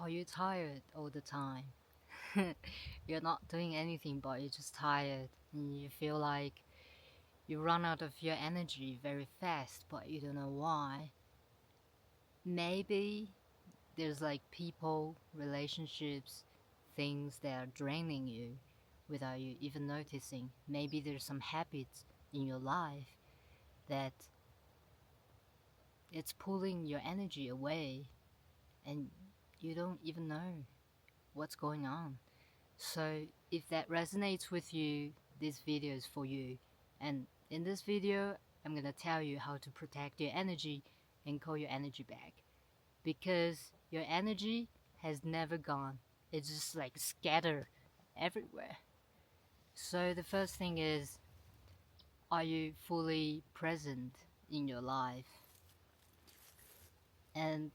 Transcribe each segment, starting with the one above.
Are you tired all the time? You're not doing anything, but you're just tired, and you feel like you run out of your energy very fast, but you don't know why. Maybe there's like people, relationships, things that are draining you without you even noticing. Maybe there's some habits in your life that it's pulling your energy away, and you don't even know what's going on. So if that resonates with you, this video is for you. And in this video, I'm gonna tell you how to protect your energy and call your energy back. Because your energy has never gone. It's just like scattered everywhere. So the first thing is, are you fully present in your life? And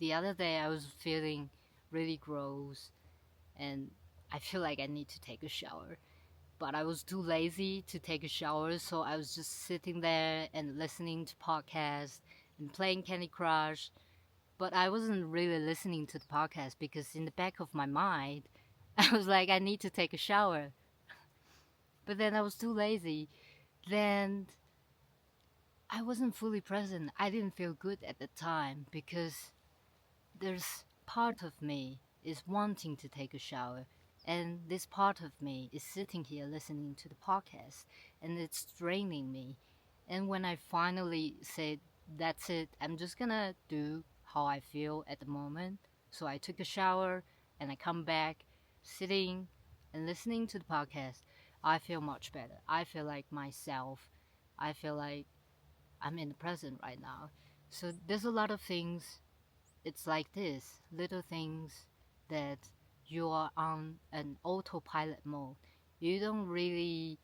the other day I was feeling really gross, and I feel like I need to take a shower, but I was too lazy to take a shower, so I was just sitting there and listening to podcasts and playing Candy Crush. But I wasn't really listening to the podcast because in the back of my mind, I was like, I need to take a shower. But then I was too lazy. Then I wasn't fully present. I didn't feel good at the time because there's part of me is wanting to take a shower, and this part of me is sitting here listening to the podcast, and it's draining me. And when I finally said, that's it, I'm just gonna do how I feel at the moment, so I took a shower and I come back sitting and listening to the podcast, I feel much better. I feel like myself. I feel like I'm in the present right now. So there's a lot of things, it's like this little things that you are on an autopilot mode. You don't really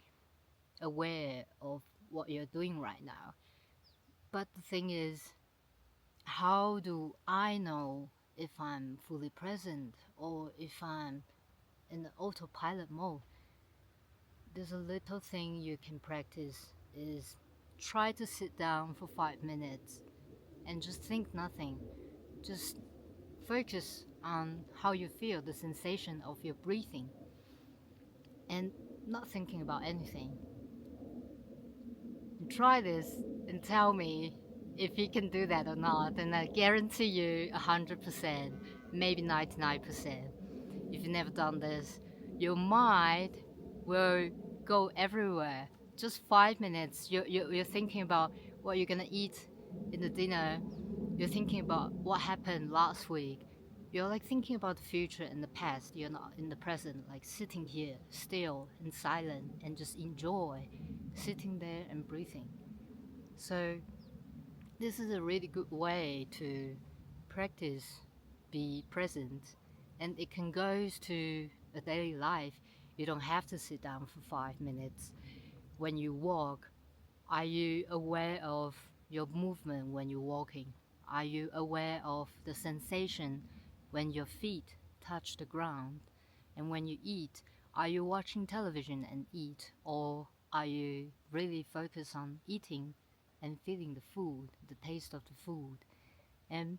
aware of what you're doing right now. But the thing is, how do I know if I'm fully present or if I'm in the autopilot mode? There's a little thing you can practice is try to sit down for 5 minutes and just think nothing. Just focus on how you feel, the sensation of your breathing, and not thinking about anything. And try this and tell me if you can do that or not, and I guarantee you 100%, maybe 99%. If you've never done this, your mind will go everywhere. Just 5 minutes, you're thinking about what you're gonna eat in the dinner. You're thinking about what happened last week. You're like thinking about the future and the past. You're not in the present, like sitting here still and silent and just enjoy sitting there and breathing. So this is a really good way to practice be present, and it can go to a daily life. You don't have to sit down for 5 minutes. When you walk, are you aware of your movement when you're walking? Are you aware of the sensation when your feet touch the ground? And when you eat, are you watching television and eat, or are you really focused on eating and feeling the food, the taste of the food? And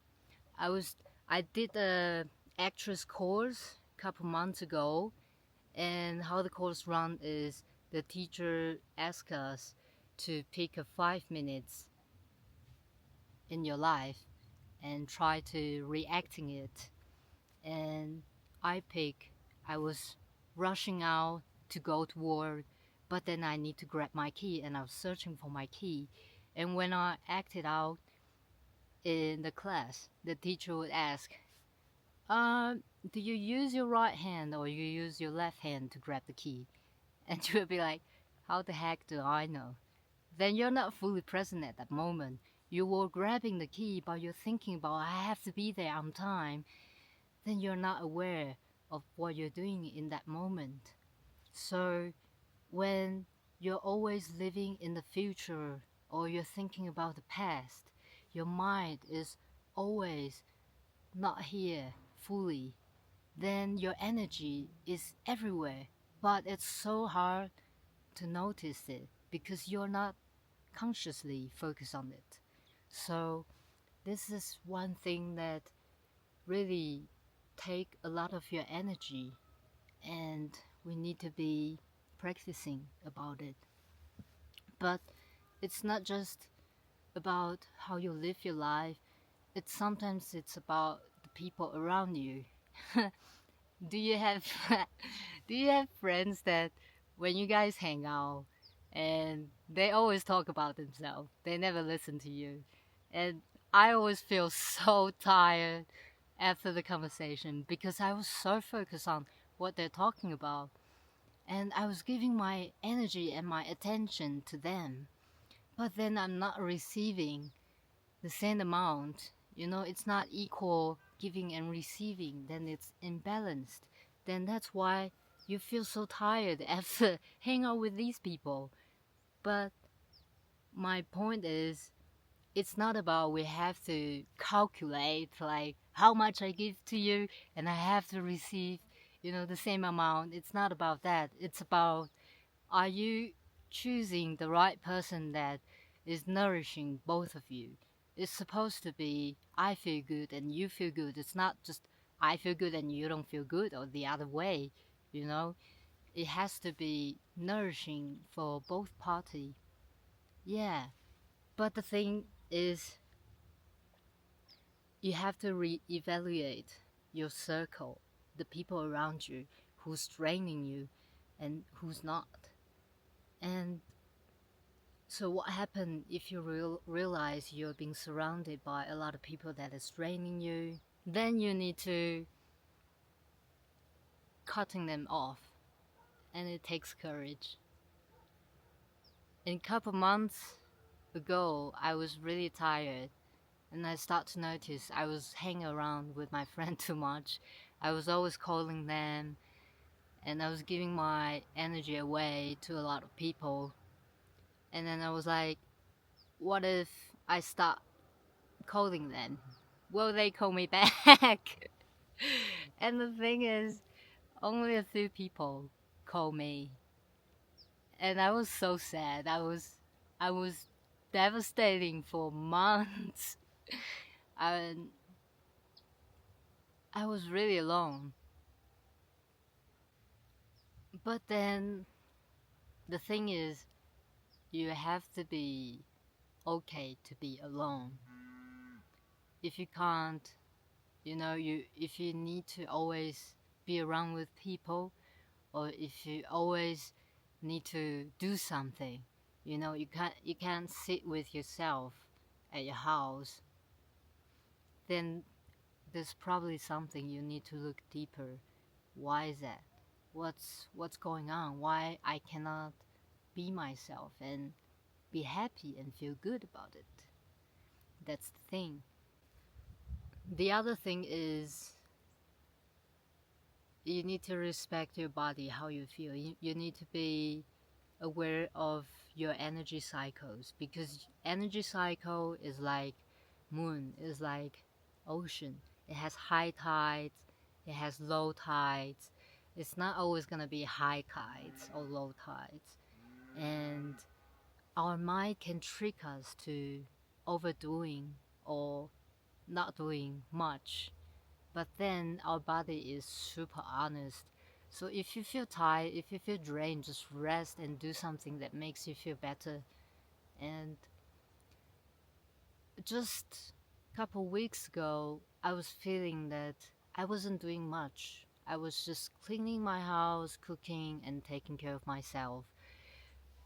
I was I did a actress course a couple months ago, and how the course run is the teacher asks us to pick a 5 minutes in your life and try to reacting it. And I was rushing out to go to work, but then I need to grab my key, and I was searching for my key. And when I acted out in the class, the teacher would ask, do you use your right hand or you use your left hand to grab the key? And you would be like, how the heck do I know? Then you're not fully present at that moment. You were grabbing the key, but you're thinking about, I have to be there on time. Then you're not aware of what you're doing in that moment. So when you're always living in the future or you're thinking about the past, your mind is always not here fully. Then your energy is everywhere, but it's so hard to notice it because you're not consciously focused on it. So this is one thing that really take a lot of your energy, and we need to be practicing about it. But it's not just about how you live your life. It's about the people around you. Do you have do you have friends that when you guys hang out and they always talk about themselves, they never listen to you, and I always feel so tired after the conversation because I was so focused on what they're talking about, and I was giving my energy and my attention to them, but then I'm not receiving the same amount. It's not equal giving and receiving, then it's imbalanced. Then that's why you feel so tired after hang out with these people. But my point is, it's not about we have to calculate like how much I give to you and I have to receive, the same amount. It's not about that. It's about, are you choosing the right person that is nourishing both of you? It's supposed to be I feel good and you feel good. It's not just I feel good and you don't feel good or the other way, you know? It has to be nourishing for both party. Yeah. But the thing is, you have to re-evaluate your circle, the people around you, who's draining you and who's not. And so what happened if you realize you're being surrounded by a lot of people that is draining you? Then you need to cutting them off, and it takes courage. In a couple months ago, I was really tired, and I start to notice I was hanging around with my friend too much. I was always calling them, and I was giving my energy away to a lot of people. And then I was like, what if I start calling them? Will they call me back? And the thing is, only a few people call me, and I was so sad. I was devastating for months. And I was really alone. But then the thing is, you have to be okay to be alone. If you can't, if you need to always be around with people, or if you always need to do something, you can't sit with yourself at your house, then there's probably something you need to look deeper. Why is that? What's going on? Why I cannot be myself and be happy and feel good about it? That's the thing. The other thing is, you need to respect your body, how you feel. You need to be aware of your energy cycles, because energy cycle is like moon, is like ocean. It has high tides, it has low tides. It's not always going to be high tides or low tides. And our mind can trick us to overdoing or not doing much, but then our body is super honest. So if you feel tired, if you feel drained, just rest and do something that makes you feel better. And just a couple weeks ago, I was feeling that I wasn't doing much. I was just cleaning my house, cooking, and taking care of myself.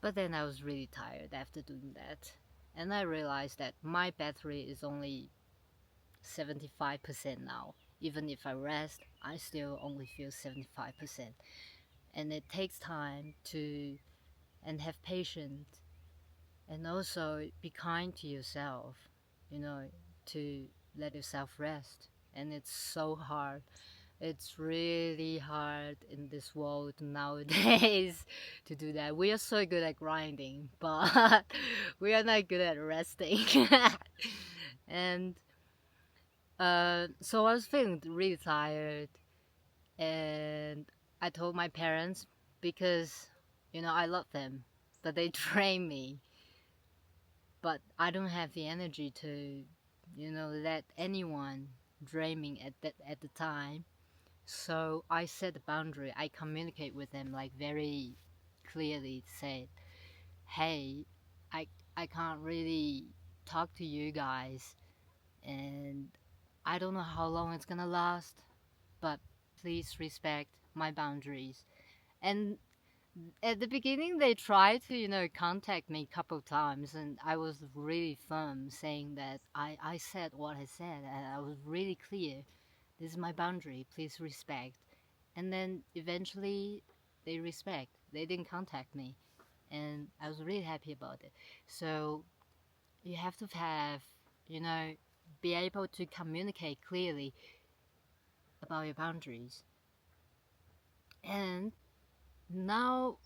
But then I was really tired after doing that. And I realized that my battery is only 75% now. Even if I rest, I still only feel 75%. And it takes time to and have patience, and also be kind to yourself, you know, to let yourself rest. And it's so hard. It's really hard in this world nowadays to do that. We are so good at grinding, but we are not good at resting. And so I was feeling really tired, and I told my parents because, I love them, but they drain me. But I don't have the energy to, let anyone dreaming at the time. So I set a boundary. I communicate with them like very clearly. Said, "Hey, I I can't really talk to you guys, and I don't know how long it's gonna last, but please respect my boundaries." And at the beginning, they tried to, contact me a couple of times, and I was really firm saying that I said what I said, and I was really clear. This is my boundary. Please respect. And then eventually, they respect. They didn't contact me, and I was really happy about it. So you have to have, be able to communicate clearly about your boundaries. And now,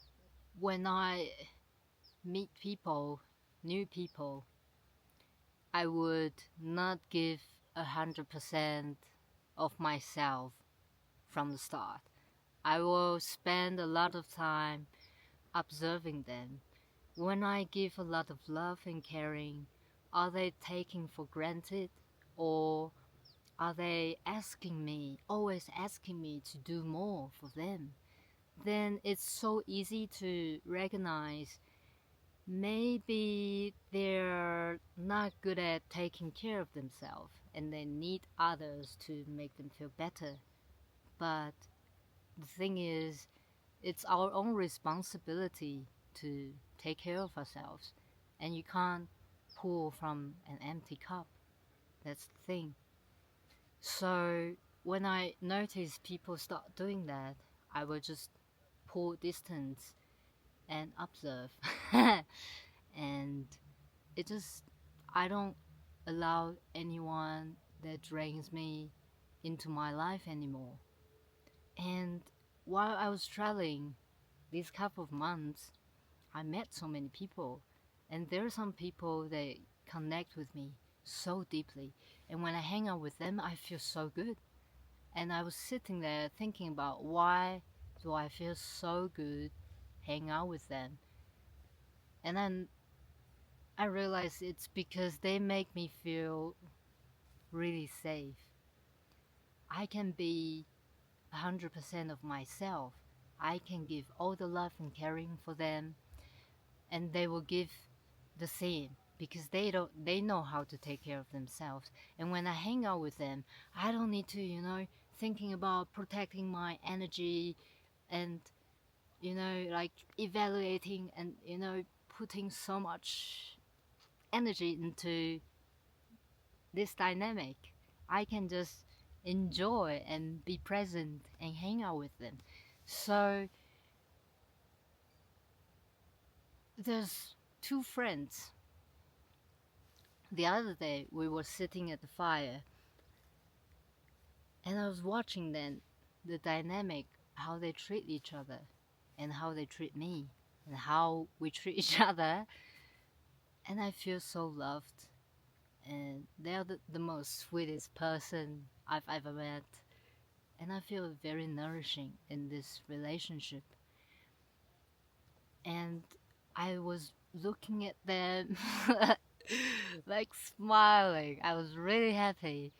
when I meet people, new people, I would not give 100% of myself from the start. I will spend a lot of time observing them. When I give a lot of love and caring, are they taking for granted, or are they always asking me to do more for them? Then it's so easy to recognize maybe they're not good at taking care of themselves and they need others to make them feel better. But the thing is, it's our own responsibility to take care of ourselves, and you can't pour from an empty cup. That's the thing. So when I notice people start doing that, I will just pull distance and observe. And it just, I don't allow anyone that drains me into my life anymore. And while I was traveling these couple of months, I met so many people, and there are some people that connect with me so deeply, and when I hang out with them I feel so good. And I was sitting there thinking about, why do I feel so good hanging out with them? And then I realized it's because they make me feel really safe. I can be 100% of myself. I can give all the love and caring for them, and they will give the same because they know how to take care of themselves. And when I hang out with them, I don't need to, thinking about protecting my energy and, like evaluating and, putting so much energy into this dynamic. I can just enjoy and be present and hang out with them. So there's two friends. The other day we were sitting at the fire, and I was watching them, the dynamic, how they treat each other and how they treat me and how we treat each other, and I feel so loved. And they're the most sweetest person I've ever met, and I feel very nourishing in this relationship. And I was looking at them like smiling. I was really happy.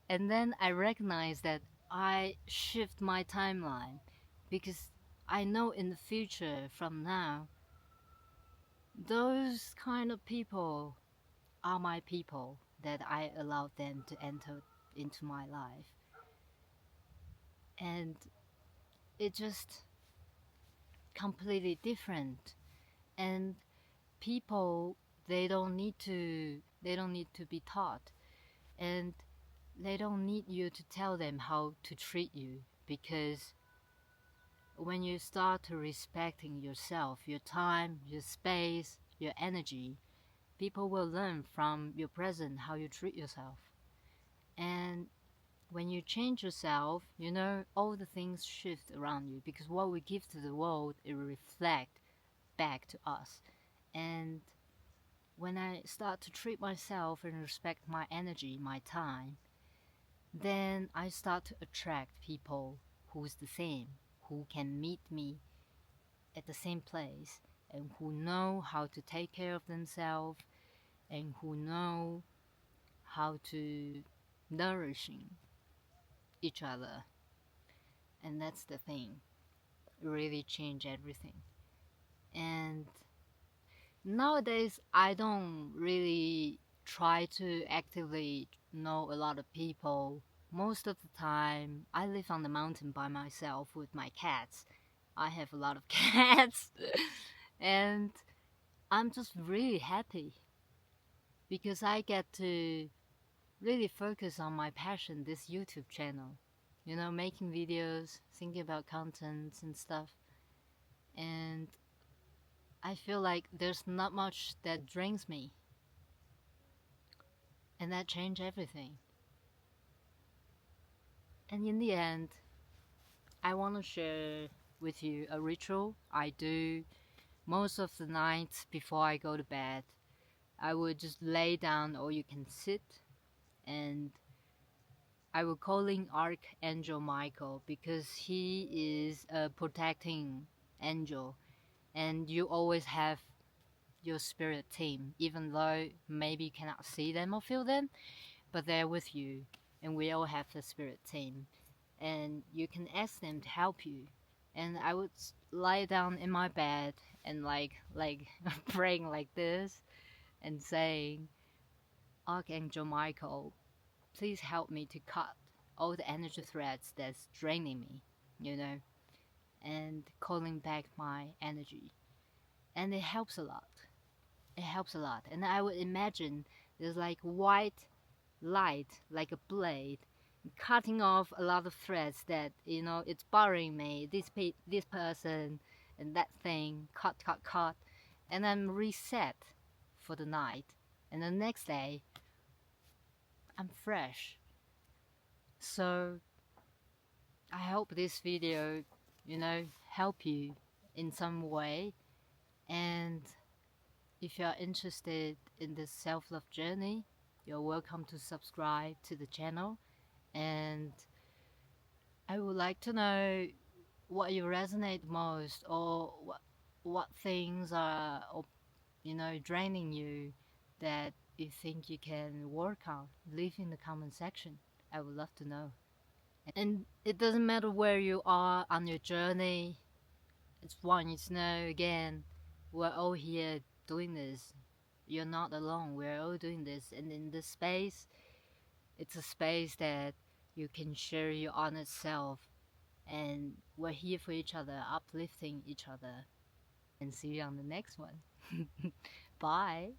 And then I recognized that I shift my timeline because I know in the future from now, those kind of people are my people that I allowed them to enter into my life. And it just completely different. And people, they don't need to be taught, and they don't need you to tell them how to treat you, because when you start to respecting yourself, your time, your space, your energy, people will learn from your present how you treat yourself. And when you change yourself, all the things shift around you, because what we give to the world, it will reflect back to us. And when I start to treat myself and respect my energy, my time, then I start to attract people who's the same, who can meet me at the same place, and who know how to take care of themselves, and who know how to nourishing each other. And that's the thing. It really changed everything. And nowadays, I don't really try to actively know a lot of people. Most of the time, I live on the mountain by myself with my cats. I have a lot of cats. And I'm just really happy because I get to really focus on my passion, this YouTube channel. You know, making videos, thinking about contents and stuff. And I feel like there's not much that drains me. And that changed everything. And in the end, I want to share with you a ritual I do most of the nights before I go to bed. I would just lay down or you can sit, and I will call in Archangel Michael because he is a protecting angel, and you always have your spirit team, even though maybe you cannot see them or feel them, but they're with you, and we all have the spirit team, and you can ask them to help you. And I would lie down in my bed and like praying like this and saying, Archangel Michael, please help me to cut all the energy threads that's draining me, you know, and calling back my energy. And it helps a lot. It helps a lot. And I would imagine there's like white light, like a blade, cutting off a lot of threads that, you know, it's bothering me. This person and that thing, cut. And then reset for the night. And the next day, I'm fresh. So I hope this video, you know, help you in some way. And if you're interested in this self-love journey, you're welcome to subscribe to the channel. And I would like to know what you resonate most, or what things are, you know, draining you that you think you can work on. Leave in the comment section. I would love to know. And it doesn't matter where you are on your journey. It's want you to know again, we're all here doing this. You're not alone. We're all doing this. And in this space, it's a space that you can share your honest self. And we're here for each other, uplifting each other. And see you on the next one. Bye.